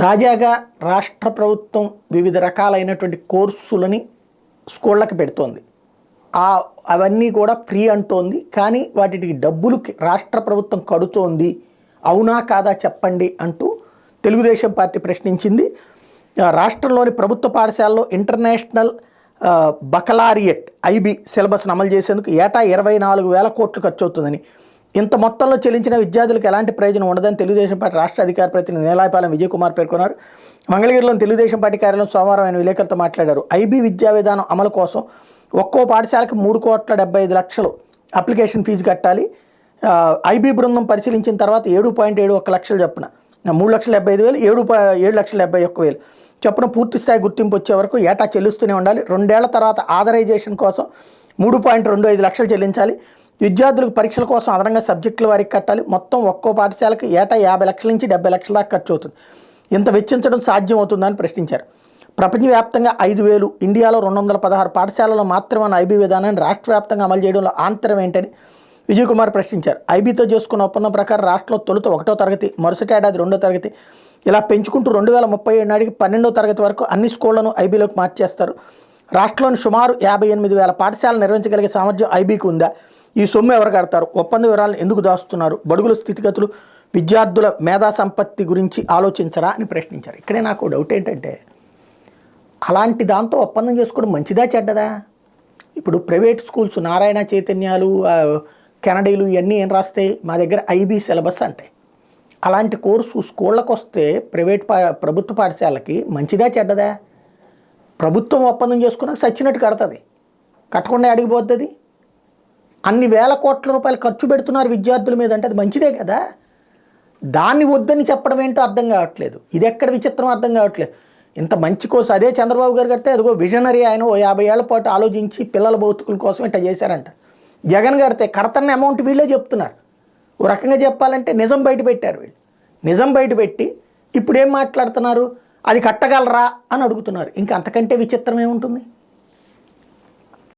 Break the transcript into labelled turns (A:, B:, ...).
A: తాజాగా రాష్ట్ర ప్రభుత్వం వివిధ రకాలైనటువంటి కోర్సులని స్కూళ్ళకి పెడుతోంది. అవన్నీ కూడా ఫ్రీ అంటోంది. కానీ వాటికి డబ్బులు రాష్ట్ర ప్రభుత్వం కడుతోంది. అవునా కాదా చెప్పండి అంటూ తెలుగుదేశం పార్టీ ప్రశ్నించింది. రాష్ట్రంలోని ప్రభుత్వ పాఠశాలలో ఇంటర్నేషనల్ బకలారియట్ ఐబీ సిలబస్ను అమలు చేసేందుకు ఏటా 24,000 కోట్లు ఖర్చు అవుతుందని, ఇంత మొత్తంలో చెల్లించిన విద్యార్థులకు ఎలాంటి ప్రయోజనం ఉండదని తెలుగుదేశం పార్టీ రాష్ట్ర అధికార ప్రతినిధి నీలాయపాలెం విజయ్ కుమార్ పేర్కొన్నారు. మంగళగిరిలోని తెలుగుదేశం పార్టీ కార్యాలయం సోమవారం ఆయన విలేకరులతో మాట్లాడారు. ఐబీ విద్యా విధానం అమలు కోసం ఒక్కో పాఠశాలకు 3,75,00,000 అప్లికేషన్ ఫీజు కట్టాలి. ఐబీ బృందం పరిశీలించిన తర్వాత 7.71 లక్షలు చొప్పున 3,75,000, 7,71,000 చొప్పున పూర్తి స్థాయి గుర్తింపు వచ్చే వరకు ఏటా చెల్లిస్తూనే ఉండాలి. 2 ఏళ్ల తర్వాత ఆథరైజేషన్ కోసం 3.25 లక్షలు చెల్లించాలి. విద్యార్థులకు పరీక్షల కోసం అదనంగా సబ్జెక్టుల వారికి కట్టాలి. మొత్తం ఒక్కో పాఠశాలకు ఏటా 50 లక్షల నుంచి 70 లక్షల దాకా ఖర్చు అవుతుంది. ఇంత వెచ్చించడం సాధ్యం అవుతుందని ప్రశ్నించారు. ప్రపంచవ్యాప్తంగా 5,000, ఇండియాలో 216 పాఠశాలలో మాత్రమే ఐబీ విధానాన్ని రాష్ట్ర వ్యాప్తంగా అమలు చేయడంలో ఆంతరం ఏంటని విజయ్ కుమార్ ప్రశ్నించారు. ఐబీతో చేసుకున్న ఒప్పందం ప్రకారం రాష్ట్రంలో తొలుత 1వ తరగతి, మరుసటి ఏడాది 2వ తరగతి, ఇలా పెంచుకుంటూ 2037 నాటికి 12వ తరగతి వరకు అన్ని స్కూళ్లను ఐబీలోకి మార్చేస్తారు. రాష్ట్రంలోని సుమారు 58,000 పాఠశాలలు నిర్వహించగలిగే సామర్థ్యం ఐబీకి ఉందా? ఈ సొమ్ము ఎవరు కడతారు? ఒప్పంద వివరాలను ఎందుకు దాస్తున్నారు? బడుగుల స్థితిగతులు, విద్యార్థుల మేధా సంపత్తి గురించి ఆలోచించరా అని ప్రశ్నించారు. ఇక్కడే నాకు డౌట్ ఏంటంటే, అలాంటి దాంతో ఒప్పందం చేసుకోవడం మంచిదా చెడ్డదా? ఇప్పుడు ప్రైవేట్ స్కూల్స్ నారాయణ చైతన్యాలు, కెనడీలు ఇవన్నీ ఏం రాస్తాయి? మా దగ్గర ఐబీ సిలబస్ అంటే. అలాంటి కోర్సు స్కూళ్ళకు వస్తే ప్రభుత్వ పాఠశాలకి మంచిదా చెడ్డదా? ప్రభుత్వం ఒప్పందం చేసుకున్నాక సచ్చినట్టు కడుతుంది, కట్టకుండా అడిగిపోతుంది. అన్ని వేల కోట్ల రూపాయలు ఖర్చు పెడుతున్నారు విద్యార్థుల మీద అంటే అది మంచిదే కదా. దాన్ని వద్దని చెప్పడం ఏంటో అర్థం కావట్లేదు. ఇది ఎక్కడ విచిత్రం అర్థం కావట్లేదు. ఇంత మంచి కోర్సు అదే చంద్రబాబు గారు కడితే అదిగో విజనరీ, ఆయన 50 ఏళ్ల పాటు ఆలోచించి పిల్లల భౌతికుల కోసం ఇట్లా చేశారంట. జగన్ కడితే కడతన్న అమౌంట్ వీళ్ళే చెప్తున్నారు. ఓ రకంగా చెప్పాలంటే నిజం బయట పెట్టారు వీళ్ళు. నిజం బయట పెట్టి ఇప్పుడు ఏం మాట్లాడుతున్నారు? అది కట్టగలరా అని అడుగుతున్నారు. ఇంకా అంతకంటే విచిత్రం ఏముంటుంది?